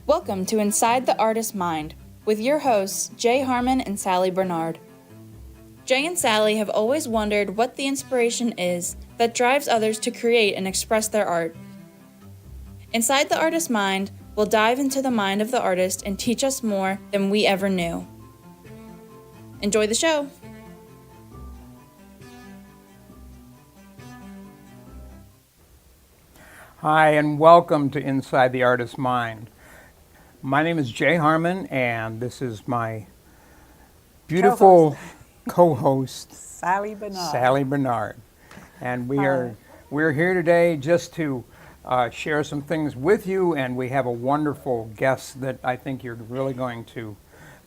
Welcome to Inside the Artist's Mind with your hosts, Jay Harmon and Sally Barnard. Jay and Sally have always wondered what the inspiration is that drives others to create and express their art. Inside the Artist's Mind, we'll dive into the mind of the artist and teach us more than we ever knew. Enjoy the show! Hi, and welcome to Inside the Artist's Mind. My name is Jay Harmon, and this is my beautiful co-host, Sally Barnard. Sally Barnard. And we're here today just to share some things with you, and we have a wonderful guest that I think you're really going to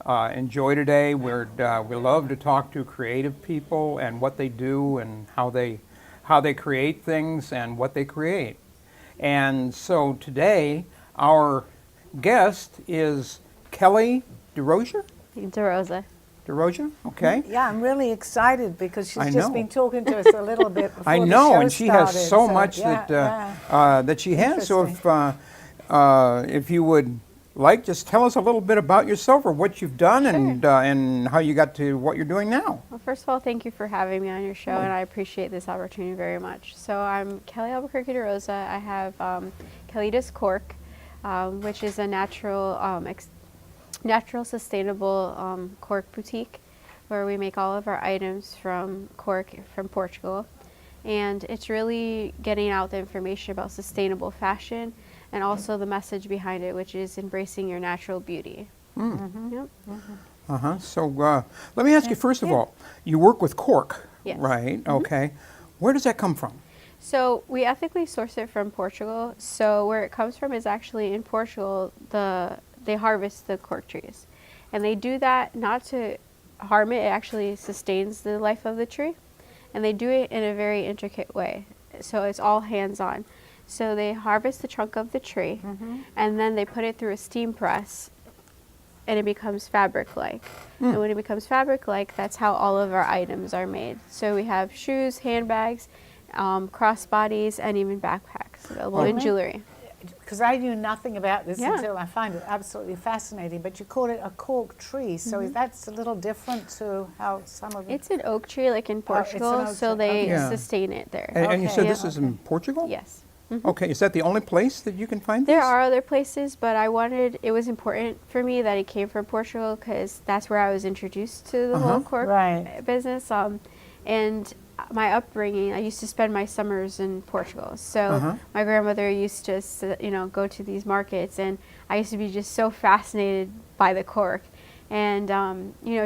enjoy today. We love to talk to creative people and what they do and how they create things and what they create. And so today, our guest is Kelly DaRosa? DaRosa. DaRosa, okay. Yeah, I'm really excited because she's I just know. been talking to us a little bit before I the know, show and she started, has so much yeah. that she has. So if you would like, just tell us a little bit about yourself or what you've done and how you got to what you're doing now. Well, first of all, thank you for having me on your show, and I appreciate this opportunity very much. So I'm Kelly Albuquerque DaRosa. I have Kelita's Cork, which is a natural, sustainable cork boutique where we make all of our items from cork from Portugal. And it's really getting out the information about sustainable fashion and also the message behind it, which is embracing your natural beauty. Yep. So let me ask you, first of all, you work with cork, Yes. right? Okay. Where does that come from? So we ethically source it from Portugal. So where it comes from is actually in Portugal, they harvest the cork trees. And they do that not to harm it, it actually sustains the life of the tree. And they do it in a very intricate way. So it's all hands-on. So they harvest the trunk of the tree, and then they put it through a steam press, and it becomes fabric-like. And when it becomes fabric-like, that's how all of our items are made. So we have shoes, handbags, crossbodies, and even backpacks available in jewelry. Because I knew nothing about this Yeah. until I find it absolutely fascinating. But you call it a cork tree, so that's a little different to how some of it. It's an oak tree, like in Portugal, oak so tree. they Okay. Yeah. sustain it there. And you Okay. said this is in Portugal? Yes. Okay, is that the only place that you can find There this? are other places, but it was important for me that it came from Portugal because that's where I was introduced to the whole cork Right. business. And my upbringing, I used to spend my summers in Portugal. So my grandmother used to, go to these markets, and I used to be just so fascinated by the cork. And,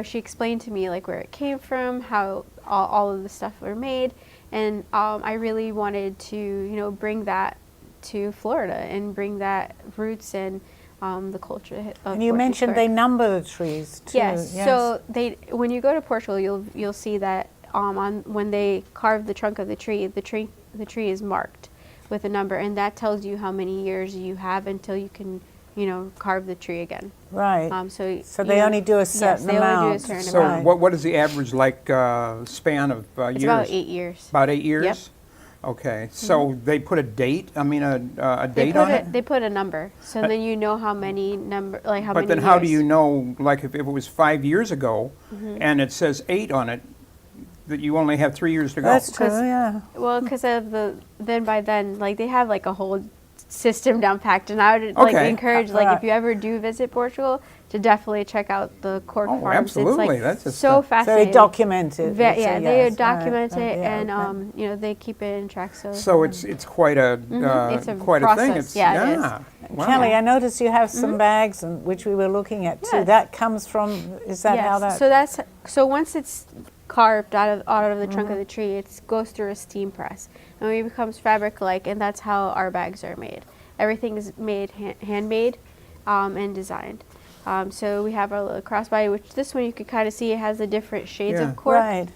she explained to me like where it came from, how all of the stuff were made. And I really wanted to, bring that to Florida and bring that roots and the culture of And you Portuguese mentioned cork. they number the trees too. Yes. So when you go to Portugal, you'll see that when they carve the trunk of the tree is marked with a number, and that tells you how many years you have until you can, carve the tree again. Right. So they only do a certain they amount. only do a certain So amount. what is the average span of years? It's about 8 years. About 8 years? Yep. Okay, so they put a date, a date on it? They put a number, so then you know how many But many then how do years. you know, like if it was 5 years ago and it says 8 on it, that you only have 3 years to go? That's true, 'Cause- yeah. Well, because of by then, they have a whole system down packed, and I would Okay. encourage Right. if you ever do visit Portugal to definitely check out the cork Oh, farms. absolutely. It's That's just so Very fascinating. documented. Yeah, they yes, document right, it, yeah, and okay. they keep it in track. So it's quite a It's a quite a thing. process. It's, Yeah, it is. Wow. Kelly, I noticed you have some bags, which we were looking at too. Yes. That comes from. Is that how that? So once it's carved out of the trunk of the tree, it goes through a steam press, and it becomes fabric-like, and that's how our bags are made. Everything is made handmade and designed. So we have our little crossbody, which this one you could kind of see it has the different shades Yeah. of cork, Right.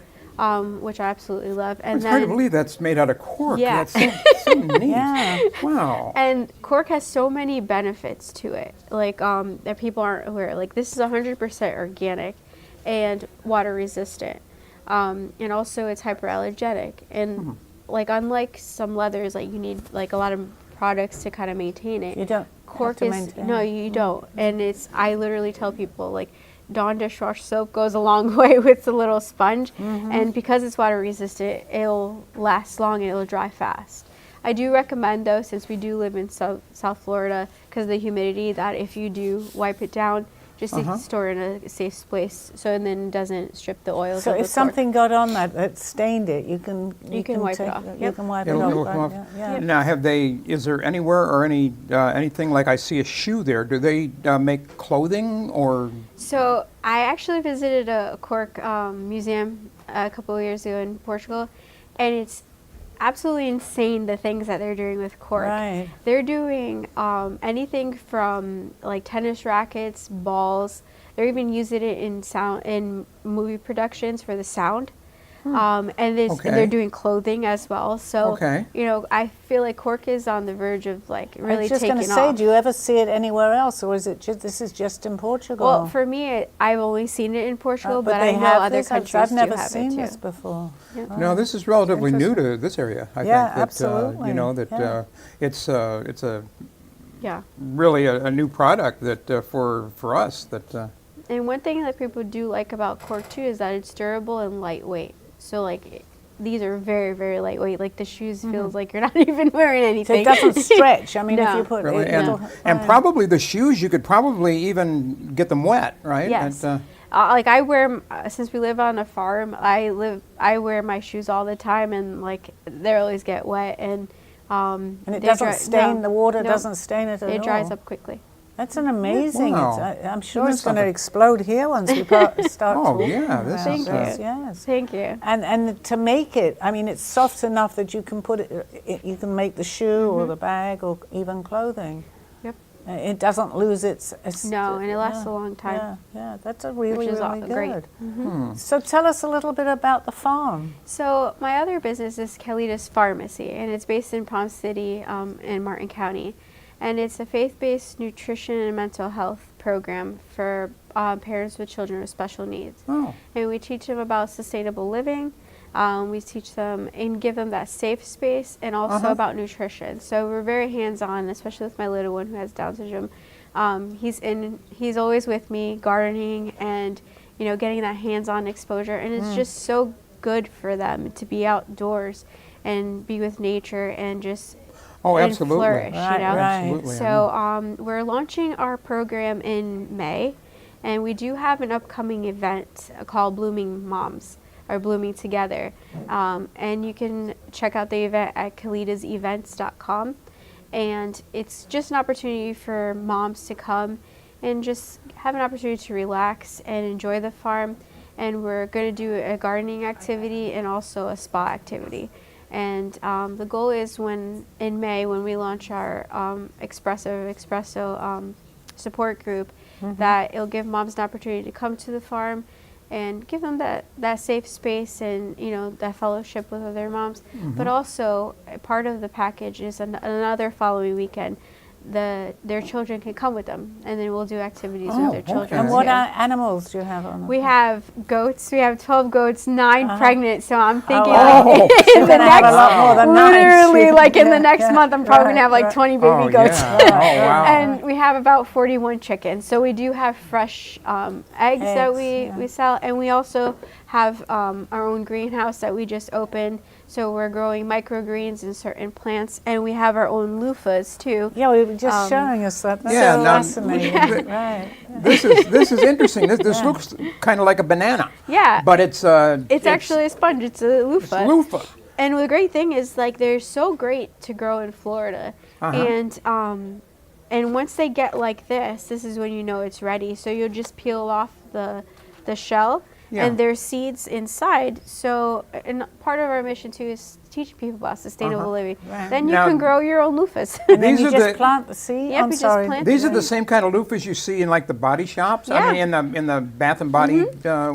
which I absolutely love. And It's hard to then believe that's made out of cork. Yeah. That's so neat. Yeah. Wow. and cork has so many benefits to it, that people aren't aware. Like this is 100% organic and water resistant, and also it's hyperallergenic. And unlike some leathers, you need a lot of products to kind of maintain it. You don't. Cork to is maintain no, it. you don't. And I literally tell people like Dawn dishwasher soap goes a long way with the little sponge, and because it's water resistant, it'll last long and it'll dry fast. I do recommend though, since we do live in South Florida, because of the humidity, that if you do wipe it down, just to store it in a safe place, so and then it doesn't strip the oils. So of the if cork. something got on that stained it, you can wipe it take off. You Yep. can wipe It'll it come off. off. Right? Yeah. Now, is there anywhere or anything like I see a shoe there? Do they make clothing or? So I actually visited a Cork museum a couple of years ago in Portugal, and it's absolutely insane the things that they're doing with cork. Right. They're doing anything from like tennis rackets, balls. They're even using it in movie productions for the sound. And they're doing clothing as well. So, you know, I feel like cork is on the verge of like really taking off. I was just going to say, do you ever see it anywhere else, or is it this is just in Portugal? Well, for me, I've only seen it in Portugal, but I they know have other this. countries I've do never have seen it too. this before. No, this is relatively new Interesting. to this area. I Yeah, think that, absolutely. you know, that Yeah. it's a Yeah. really a new product that for us that. And one thing that people do like about cork too is that it's durable and lightweight. So like these are very, very lightweight. Like the shoes feels like you're not even wearing So anything. it doesn't stretch. I mean, if No. you put Really? it, And probably the shoes, you could probably even get them wet, right? Yes. And, like I wear, since we live on a farm, I wear my shoes all the time, and like they always get wet, and and it they doesn't stain. no, the water no. doesn't stain it at all. It dries up quickly. That's an amazing. Wow. I'm sure Isn't it's that going to something? explode here once we start Oh, talking yeah, this about is, this. Yes. Thank you. And to make it, I mean, it's soft enough that you can put it. You can make the shoe or the bag or even clothing. Yep. It doesn't lose its. No, and it lasts a long time. Yeah, that's a really, Which is really great. good. So tell us a little bit about the farm. So my other business is Kelita's Pharmacy, and it's based in Palm City in Martin County. And it's a faith-based nutrition and mental health program for parents with children with special needs. Oh. And we teach them about sustainable living. We teach them and give them that safe space, and also about nutrition. So we're very hands-on, especially with my little one who has Down syndrome. He's always with me, gardening and getting that hands-on exposure. And it's just so good for them to be outdoors and be with nature and just absolutely. flourish. Right, right. Absolutely. So we're launching our program in May, and we do have an upcoming event called Blooming Moms, or Blooming Together. And you can check out the event at kelitasevents.com. And it's just an opportunity for moms to come and just have an opportunity to relax and enjoy the farm. And we're going to do a gardening activity and also a spa activity. And the goal is in May, when we launch our Espresso support group, that it'll give moms an opportunity to come to the farm and give them that safe space and that fellowship with other moms. But also part of the package is another following weekend. Their children can come with them, and then we'll do activities with their children. okay. And what too. animals do you have on? We have goats. We have 12 goats, 9 pregnant. So I'm thinking wow. in the gonna have a next, lot more than 9. literally like in the Yeah, next yeah. month, I'm probably gonna have like Right, 20 baby Oh, goats. yeah. Oh, wow. And we have about 41 chickens. So we do have fresh eggs that we sell, and we also have our own greenhouse that we just opened. So we're growing microgreens and certain plants, and we have our own loofahs too. Yeah, we were just showing us that. That's Yeah, so now- fascinating. Right. This is interesting. This looks kind of like a banana. Yeah. But it's Actually a sponge. It's a loofah. It's loofah. And the great thing is, like, they're so great to grow in Florida. And once they get like this is when you know it's ready. So you'll just peel off the shell, and there's seeds inside. So, and part of our mission too is teaching people about sustainable living. Right. Then you Now- can grow your own loofahs. And then These you are just the- plant the seed. Yep, I'm we just sorry. plant These are the same kind of loofahs you see in like the body shops. I Yeah. mean, in the Bath and Body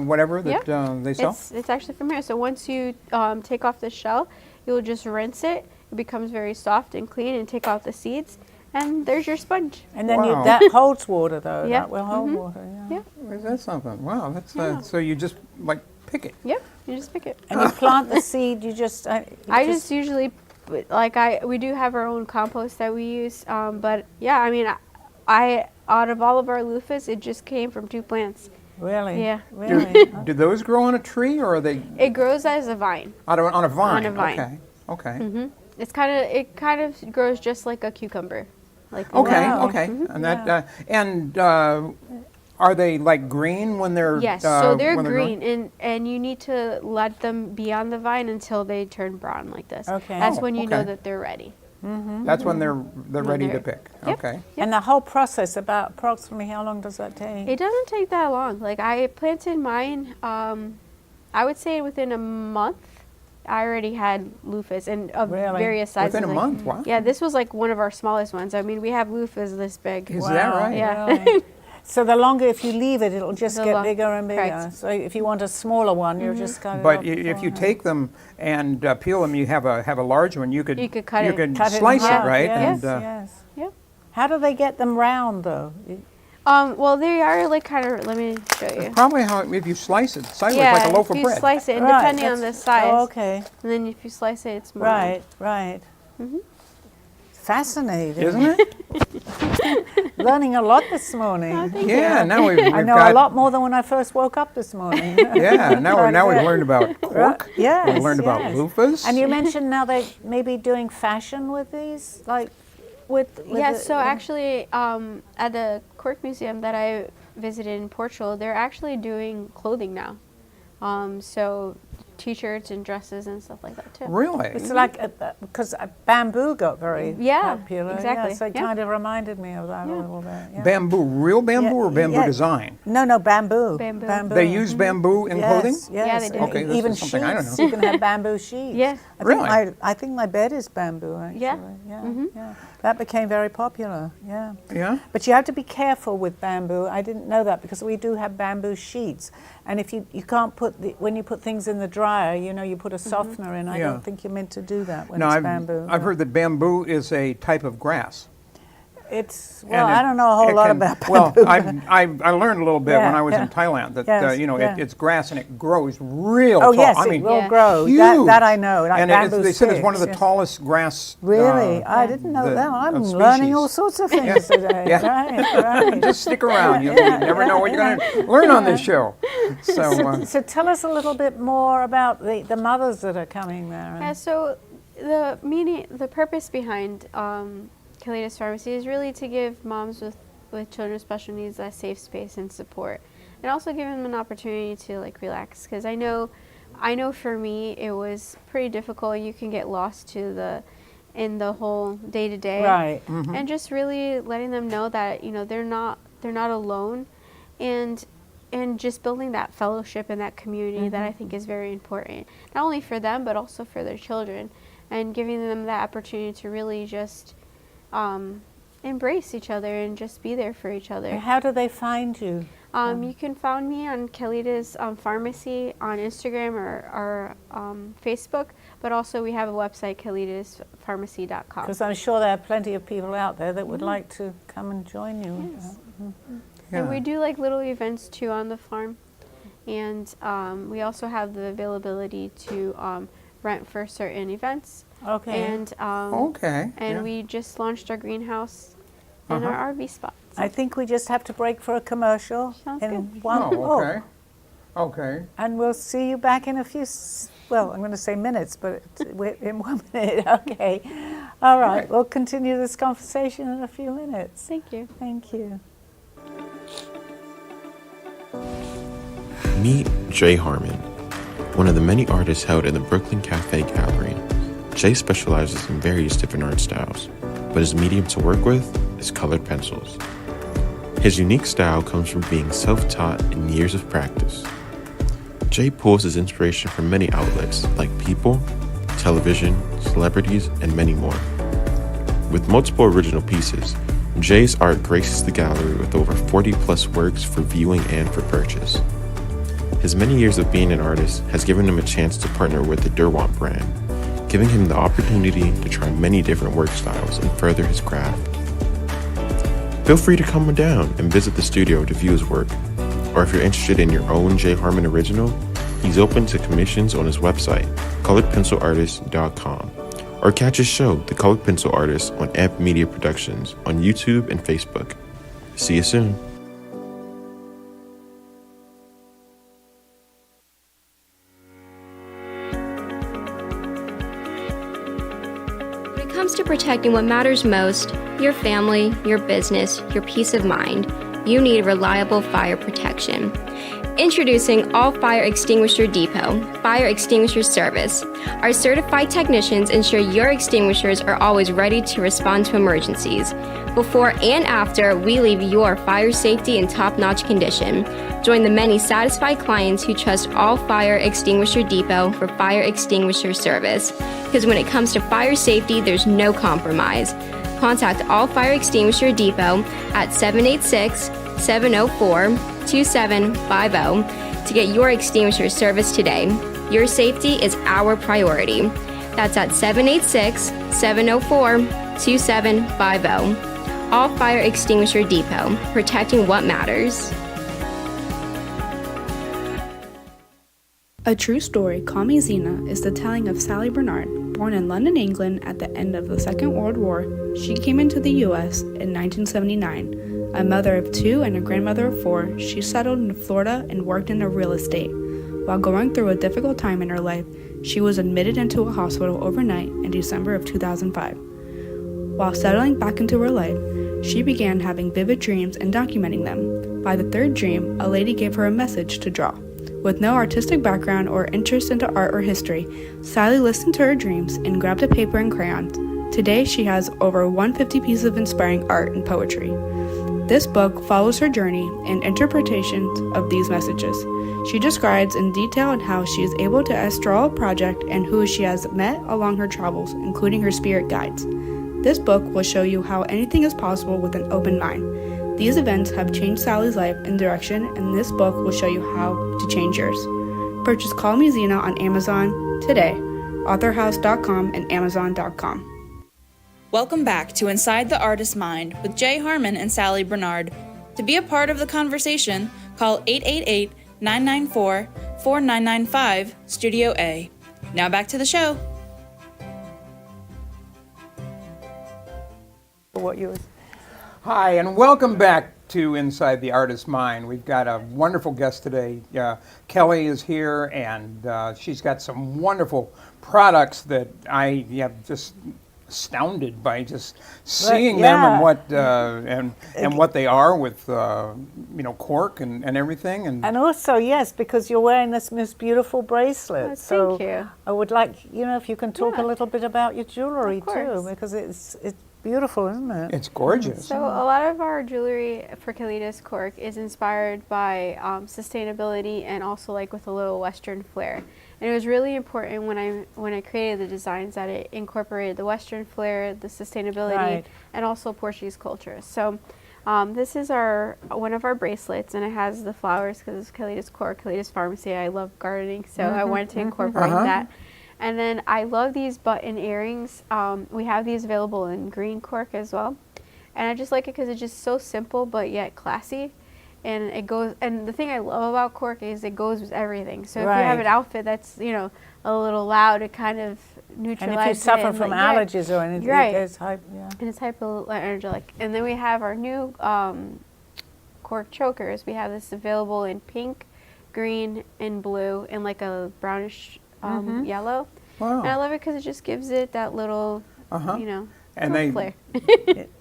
whatever that they sell. It's actually from here. So once you take off the shell, you'll just rinse it. It becomes very soft and clean, and take out the seeds, and there's your sponge. And then Wow. that holds water, though. Yeah. That will hold water, yeah. Yeah. Is that something? Wow, that's so you just like pick it. Yep, you just pick it. And you plant the seed, you just... I just usually, we do have our own compost that we use, but yeah, I mean, out of all of our loofahs, it just came from 2 plants. Really? Yeah. Really? Do those grow on a tree, or are they It grows as a vine. on a vine? On a vine. Okay. It kind of grows just like a cucumber. Like Okay. Wow. Okay. And that are they like green when they're Yes, so they're when growing? green, and you need to let them be on the vine until they turn brown like this. Okay. That's Oh, when you know okay. that they're ready. That's when they're ready to they're- pick. Yep. Okay. And the whole process, about approximately how long does that take? It doesn't take that long. Like I planted mine, I would say within a month, I already had loofahs and of Really? various sizes. Within a like- month? Wow. Yeah, this was like one of our smallest ones. I mean, we have loofahs this big. Is that right? Yeah. Really? So the longer, if you leave it, it'll just The get long- bigger and bigger. correct. So if you want a smaller one, you're just cut it But off if you beforehand. take them and peel them, you have a large one. You could You could cut you it. could Cut slice in it, half, right? Yes, And yes. Yep. How do they get them round, though? Well, they are like kind of. Let me show you. probably how if you slice it sideways Yeah, like a loaf if of you bread. slice it, and Right, depending on the that's- size, Oh, okay. and then if you slice it, it's smaller. Right, right. Fascinating. Isn't it? Learning a lot this morning. Yeah. Now we've I know got a lot more than when I first woke up this morning. Yeah. Now Quite a we've bit. learned about cork. Yes, We've learned about yes. loofahs. And you mentioned now they may be doing fashion with these, like with Yeah, the- so actually, at the Cork Museum that I visited in Portugal, they're actually doing clothing now. So t-shirts and dresses and stuff like that too. Really? It's like because bamboo got very Yeah, popular. exactly, Yeah, so it yeah. kind of reminded me of that a little bit. Yeah. Bamboo, real bamboo, Yeah, or bamboo yeah. design? No, bamboo. Bamboo. They use bamboo in Yes, clothing. Yes. Yeah, they do. Okay, this Even is something I don't sheets. know. You can have bamboo sheets. Yeah. Really? I think my bed is bamboo, actually. Yeah. Yeah. That became very popular. Yeah. Yeah. But you have to be careful with bamboo. I didn't know that because we do have bamboo sheets. And if you can't put, when you put things in the dryer, you put a softener in. I Yeah. don't think you're meant to do that when No, it's I've bamboo. I've heard that bamboo is a type of grass. It's, And well, I don't know a it whole lot can- about Well, bamboo. I learned a little bit when Yeah, I was yeah. in Thailand that Yes, yeah. it's grass and it grows real Oh, tall. yes, I it mean, will Yeah. grow. huge. That I know. Like and bamboo they said it's one of the sticks, yes. tallest grass. Really? I didn't know that. I'm of learning all species. sorts of things today. Yeah. Right, right. Just stick around. You never know what you're going to learn on this show. So, So tell us a little bit more about the mothers that are coming there. Yeah, so the purpose behind Kelita's Pharmacy is really to give moms with children with special needs a safe space and support, and also give them an opportunity to like relax. Because I know for me it was pretty difficult. You can get lost in the whole day to day, Right. and just really letting them know that they're not alone, and just building that fellowship and that community that I think is very important, not only for them but also for their children, and giving them that opportunity to really just embrace each other and just be there for each other. How do they find you? You can find me on Kelita's Pharmacy on Instagram or Facebook, but also we have a website, kelitaspharmacy.com. Because I'm sure there are plenty of people out there that would like to come and join you. Yes. yeah. And we do like little events too on the farm, and we also have the availability to rent for certain events. Okay. And Okay, and yeah. we just launched our greenhouse and our RV spot. I think we just have to break for a commercial. Sounds in good. one. Oh, okay. Okay. And we'll see you back in a few, I'm going to say minutes, but in 1 minute. Okay. All right. Right. We'll continue this conversation in a few minutes. Thank you. Thank you. Meet Jay Harmon, one of the many artists held in the Brooklyn Cafe Gallery. Jay specializes in various different art styles, but his medium to work with is colored pencils. His unique style comes from being self-taught and years of practice. Jay pulls his inspiration from many outlets like people, television, celebrities, and many more. With multiple original pieces, Jay's art graces the gallery with over 40 plus works for viewing and for purchase. His many years of being an artist has given him a chance to partner with the DaRosa brand, giving him the opportunity to try many different work styles and further his craft. Feel free to come down and visit the studio to view his work, or if you're interested in your own Jay Harmon original, he's open to commissions on his website, coloredpencilartist.com, or catch his show, The Colored Pencil Artist, on Amp Media Productions on YouTube and Facebook. See you soon. When it comes to protecting what matters most, your family, your business, your peace of mind, you need reliable fire protection. Introducing All Fire Extinguisher Depot, Fire Extinguisher Service. Our certified technicians ensure your extinguishers are always ready to respond to emergencies. Before and after, we leave your fire safety in top-notch condition. Join the many satisfied clients who trust All Fire Extinguisher Depot for fire extinguisher service. Because when it comes to fire safety, there's no compromise. Contact All Fire Extinguisher Depot at 786-704-2750 to get your extinguisher service today. Your safety is our priority. That's at 786-704-2750. All Fire Extinguisher Depot, protecting what matters. A true story, Call Me Zena, is the telling of Sally Barnard. Born in London, England at the end of the Second World War, she came into the U.S. in 1979. A mother of 2 and a grandmother of 4, she settled in Florida and worked in real estate. While going through a difficult time in her life, she was admitted into a hospital overnight in December of 2005. While settling back into her life, she began having vivid dreams and documenting them. By the 3rd dream, a lady gave her a message to draw. With no artistic background or interest into art or history, Sally listened to her dreams and grabbed a paper and crayons. Today, she has over 150 pieces of inspiring art and poetry. This book follows her journey and interpretations of these messages. She describes in detail how she is able to draw a project and who she has met along her travels, including her spirit guides. This book will show you how anything is possible with an open mind. These events have changed Sally's life and direction, and this book will show you how to change yours. Purchase Call Me Zena on Amazon today, authorhouse.com and amazon.com. Welcome back to Inside the Artist's Mind with Jay Harmon and Sally Barnard. To be a part of the conversation, call 888-994-4995, Studio A. Now back to the show. Hi, and welcome back to Inside the Artist's Mind. We've got a wonderful guest today. Kelly is here, and she's got some wonderful products that I am just astounded by just seeing them and what and what they are with cork and everything. And also, yes, because you're wearing this most beautiful bracelet. Oh, so thank you. I would like, if you can talk a little bit about your jewelry too, because it's beautiful, isn't it? it's gorgeous. So a lot of our jewelry for Kelita's Cork is inspired by sustainability and also like with a little Western flair. And it was really important when I created the designs that it incorporated the Western flair, the sustainability, and also Portuguese culture. So this is one of our bracelets, and it has the flowers because it's Kelita's Cork, Kelita's Pharmacy. I love gardening, so I wanted to incorporate that. And then I love these button earrings. We have these available in green cork as well. And I just like it because it's just so simple but yet classy. And it goes, and the thing I love about cork is it goes with everything. So if you have an outfit that's, a little loud, it kind of neutralizes. And if you suffer from allergies or anything, it's and it's hypoallergenic. And then we have our new cork chokers. We have this available in pink, green, and blue, and like a brownish yellow. Wow. And I love it because it just gives it that little, and flair.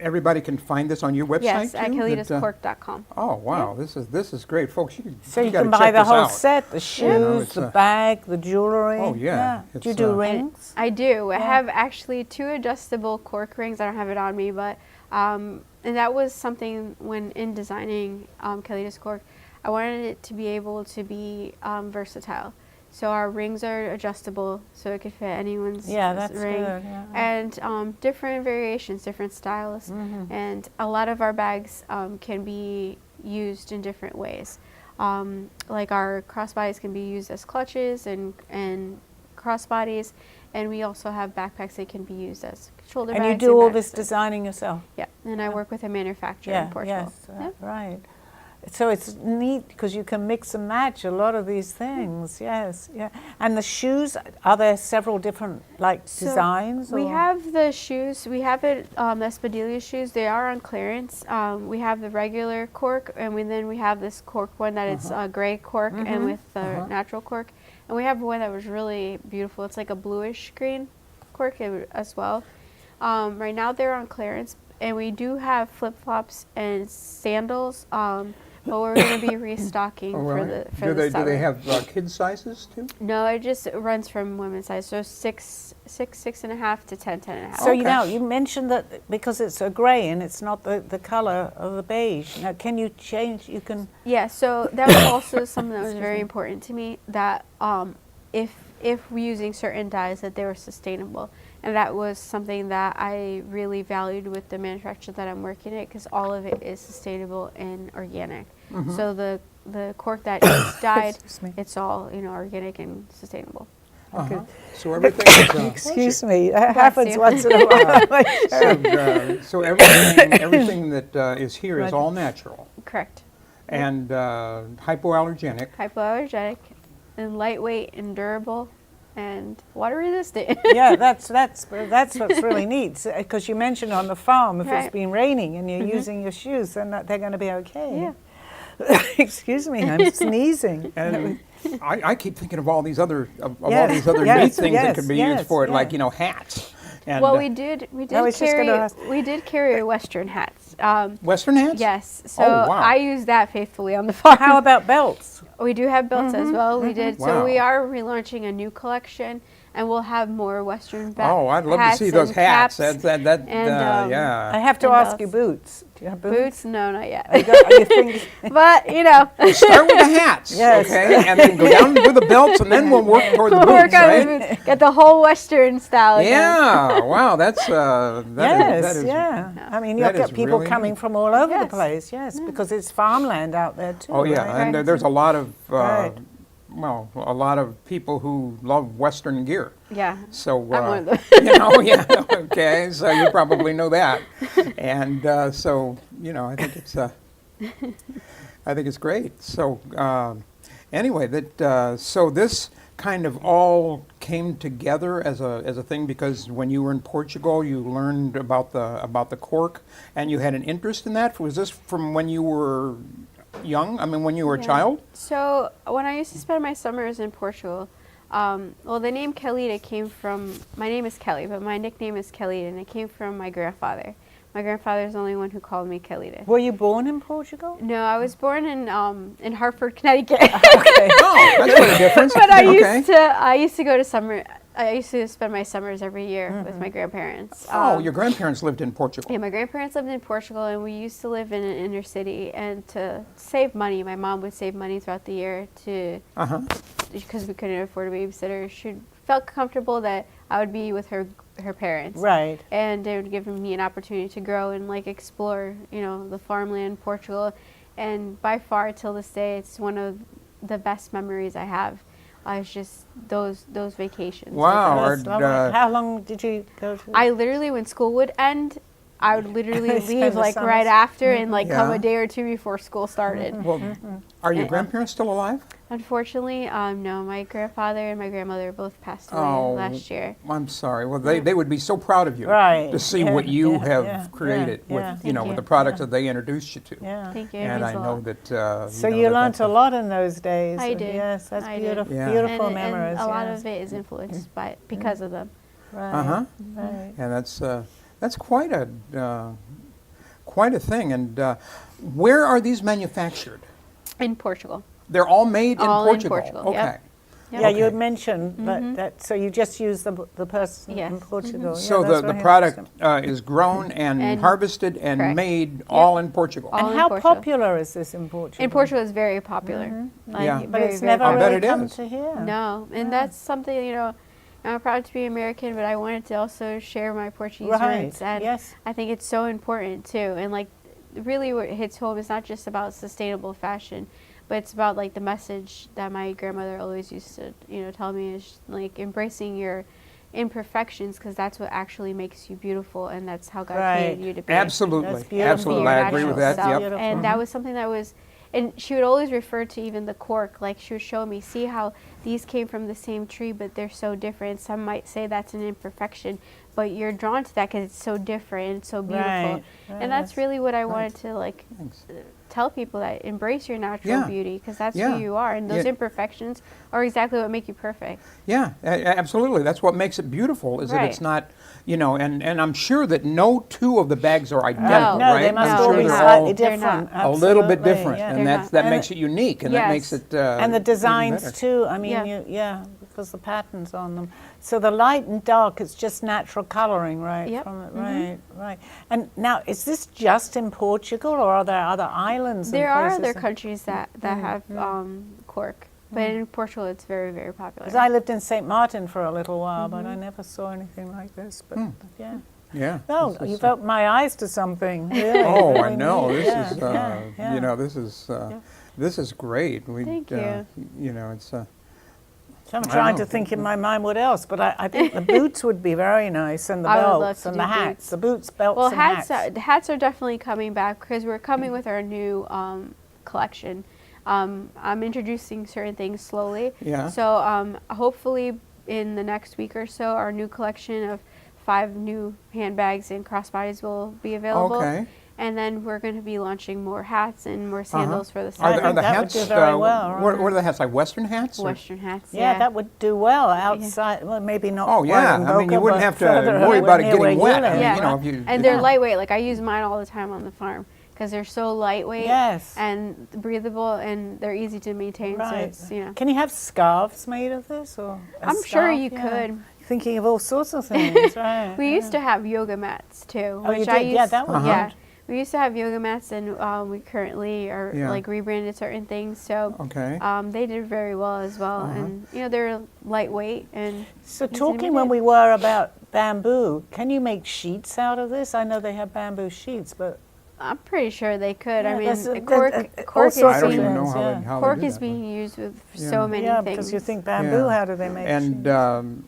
everybody can find this on your website. Yes, at too, kelitascork.com. Oh wow, this is great, folks. You can buy the whole set: the shoes, the bag, the jewelry. Oh yeah. Do you do rings? I do. I have actually 2 adjustable cork rings. I don't have it on me, but and that was something when in designing Kelita's Cork, I wanted it to be able to be versatile. So our rings are adjustable, so it could fit anyone's ring. Good. Yeah. And different variations, different styles. And a lot of our bags can be used in different ways. Like our crossbodies can be used as clutches and crossbodies. And we also have backpacks that can be used as shoulder bags. And you do all this designing yourself? Yeah, and I work with a manufacturer in Portugal. Yes, right. So it's neat because you can mix and match a lot of these things. Yes, yeah. And the shoes, are there several different designs? We or? have the shoes. We have it Espadilla shoes. They are on clearance. We have the regular cork, and then we have this cork one that it's gray cork and with the natural cork. And we have one that was really beautiful. It's like a bluish green cork as well. Right now they're on clearance, and we do have flip flops and sandals. But we're going to be restocking for the summer. Do they have kid sizes too? No, it just runs from women's size, so 6.5 to 10.5. So you mentioned that because it's a grey and it's not the color of the beige. Now, can you change? You can. Yeah. So that was also something that was very important to me. That if we're using certain dyes, that they were sustainable. And that was something that I really valued with the manufacturer that I'm working at, because all of it is sustainable and organic. So the cork that is dyed, it's all organic and sustainable. So everything is, Excuse me, that happens once in a while. so everything that is here is all natural Correct. and hypoallergenic. Hypoallergenic and lightweight and durable and water resistant. Yeah, that's what's really neat, because you mentioned on the farm if it's been raining and you're using your shoes, then they're going to be okay. Yeah. Excuse me, I'm sneezing. And I keep thinking of all these other all these other neat things that could be used for it, like hats. And, well, we did carry Western hats. Western hats? Yes. So wow. I use that faithfully on the farm. How about belts? We do have belts as well. We did. So we are relaunching a new collection, and we'll have more Western hats. Oh, I'd love to see those hats. Caps, I have to ask you, boots. Do you have boots? Boots? No, not yet. Are you thinking? But start with the hats, okay, and then go down to the belts, and then we'll work toward the boots, right? Get the whole Western style again. Yeah, wow, that's that is. I mean, you'll get people really coming neat. from all over the place, because it's farmland out there too. Oh yeah, right? and there's a lot of a lot of people who love Western gear. Yeah. So I'm one of them. okay, so you probably know that, and so I think it's I think it's great. So anyway, so this kind of all came together as a thing because when you were in Portugal, you learned about the cork, and you had an interest in that. Was this from when you were young? I mean, when you were a child? So when I used to spend my summers in Portugal, the name Kelita came from, my name is Kelly, but my nickname is Kelita, and it came from my grandfather. My grandfather is the only one who called me Kelita. Were you born in Portugal? No, I was born in Hartford, Connecticut. Okay. Oh, that's quite a difference. But I used to go to summer. I used to spend my summers every year with my grandparents. Your grandparents lived in Portugal. Yeah, my grandparents lived in Portugal, and we used to live in an inner city. And to save money, my mom would save money throughout the year because we couldn't afford a babysitter. She felt comfortable that I would be with her parents. Right. And they would give me an opportunity to grow and explore, the farmland, Portugal. And by far, till this day, it's one of the best memories I have. It's just those vacations. Wow. How long did you go to? I literally, when school would end, I would literally leave right after and come a day or two before school started. Well, are your grandparents still alive? Unfortunately, no. My grandfather and my grandmother both passed away last year. I'm sorry. Well, they would be so proud of you to see what you have created with with the products that they introduced you to. Yeah. Thank you. And I know that. So you learned a lot in those days. I did. Yes, that's beautiful. Yeah. Beautiful and memories. And a lot of it is influenced because of them. Right. Right. And that's quite a thing. And where are these manufactured? In Portugal. They're all made all in Portugal. In Portugal. Okay. Yep. Yeah, you had mentioned that. So you just use the person in Portugal. So Yeah, the product is grown and harvested and made all in Portugal. And how popular is this in Portugal? In Portugal, it's very popular. But it's never really come to here. No, and that's something I'm proud to be American, but I wanted to also share my Portuguese roots, and I think it's so important too. And really, what hits home is not just about sustainable fashion, but it's about the message that my grandmother always used to tell me is embracing your imperfections, because that's what actually makes you beautiful, and that's how God created you to be. Absolutely, That's beautiful. absolutely. I agree with that. Yep. And that was something that was and she would always refer to even the cork. Like she would show me, see how these came from the same tree, but they're so different. Some might say that's an imperfection, but you're drawn to that because it's so different and so beautiful. Right. And that's really what I wanted to like tell people, that embrace your natural beauty, because that's who you are, and those imperfections are exactly what make you perfect. Yeah, absolutely. That's what makes it beautiful, is that it's not, you know, and I'm sure that no two of the bags are identical, No, right? they must I'm all sure be they're slightly all different. a little bit Absolutely, different, yeah. and that makes it unique, and that makes it and the even designs better. too. I mean, because the patterns on them. So the light and dark, it's just natural coloring, right? Yep. From it, right. And now, is this just in Portugal, or are there other islands? There and are places? other countries that have cork, but in Portugal it's very, very popular. Because I lived in St. Martin for a little while, but I never saw anything like this. But yeah. Yeah. No, this is, you've opened my eyes to something. Really, Oh, I really know. neat. This is, yeah. you know, this is great. Thank you. You know, it's. So I'm I trying know. to think in my mind what else, but I think the boots would be very nice, and the I would love belts to and do the hats. boots. The boots, belts, Well, and hats. hats. The hats are definitely coming back because we're coming with our new collection. I'm introducing certain things slowly. Yeah. So hopefully in the next week or so, our new collection of 5 new handbags and crossbodies will be available. Okay. And then we're going to be launching more hats and more sandals for the Are, summer. the- are the that would hats? do very well, what right. are the hats like? Western hats? or- Western hats. Yeah, that would do well outside. Well, maybe not. Oh yeah. quite in I mean, you Boca, wouldn't but have to further worry away about it near where getting you wet. I live. mean, Yeah. you know, if you. And they're lightweight. Like I use mine all the time on the farm because they're so lightweight Yes. and breathable, and they're easy to maintain. So Right. it's, you know. Can you have scarves made of this, or? a I'm sure scarf? you Yeah. could. Thinking of all sorts of things, right? We used to have yoga mats too, Oh, which you I did? used. Yeah, that was yeah. good. We used to have yoga mats, and we currently are Yeah. like rebranded certain things. So Okay. they did very well as well, and you know they're lightweight and. So easy to talking when maintain. we were about bamboo, can you make sheets out of this? I know they have bamboo sheets, but I'm pretty sure they could. Yeah, I mean, there's a- cork, there's all cork is sorts I of don't being even know things, how yeah. they, how cork they do is that. being used with Yeah. so many yeah, things. because you think bamboo, Yeah. how do they make And sheets?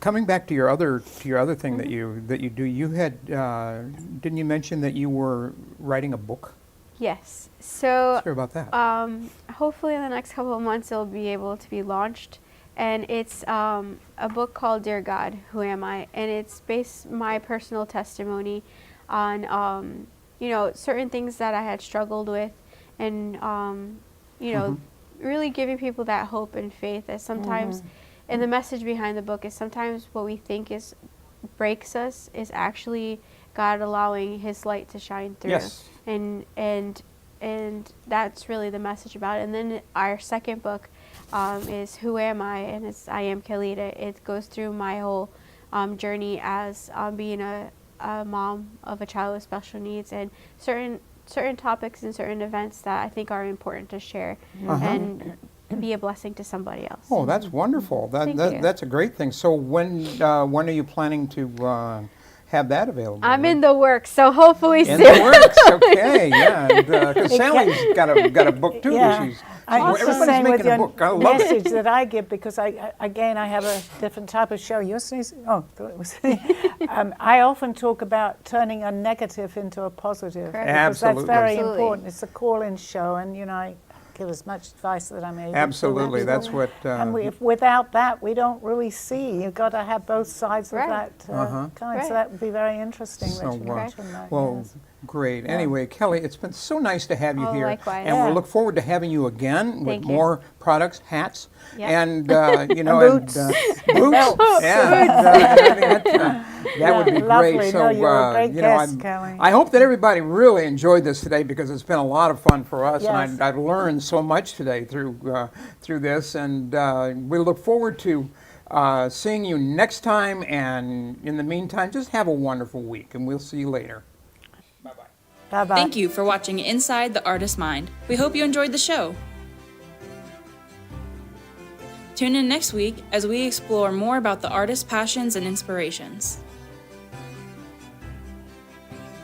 coming back to your other thing that you do, you had didn't you mention that you were writing a book? Yes. So Let's hear about that. hopefully in the next couple of months it'll be able to be launched, and it's a book called Dear God, Who Am I? And it's based my personal testimony on you know, certain things that I had struggled with, and you know, really giving people that hope and faith that sometimes, and the message behind the book is sometimes what we think is breaks us is actually God allowing His light to shine through. Yes. And that's really the message about it. And then our second book is Who Am I? And it's I Am Kelita. It goes through my whole journey as being a mom of a child with special needs, and certain topics and certain events that I think are important to share and be a blessing to somebody else. Oh, that's wonderful. Thank you. That's a great thing. So when are you planning to have that available? I'm in the works, so hopefully In soon. the works, okay, yeah. Because Sally's got a book too. Yeah. She's, I'm just everybody's saying with making a your book. I love it. message that I give, because I have a different type of show. You're sneezing? Oh, thought it was. I often talk about turning a negative into a positive. Correct. Because that's Absolutely. very Absolutely. important. It's a call-in show, and you know, I give as much advice that I'm able to. Absolutely, that's what. And if without that, we don't really see. You've got to have both sides Right. of that kind. Right. So that would be very interesting. So, that you mentioned that. well, yes. great. Anyway, Kelly, it's been so nice to have you Oh, here, likewise. and Yeah. we'll look forward to having you again with Thank you. more products, hats, Yep. and you know, Boots. and boots. Yeah, that would be lovely. great. No, you're a great you know, guest, Kelly. I hope that everybody really enjoyed this today, because it's been a lot of fun for us, Yes. and I've learned so much today through this, and we look forward to seeing you next time. And in the meantime, just have a wonderful week, and we'll see you later. Bye-bye. Bye-bye. Thank you for watching Inside the Artist's Mind. We hope you enjoyed the show. Tune in next week as we explore more about the artist's passions and inspirations.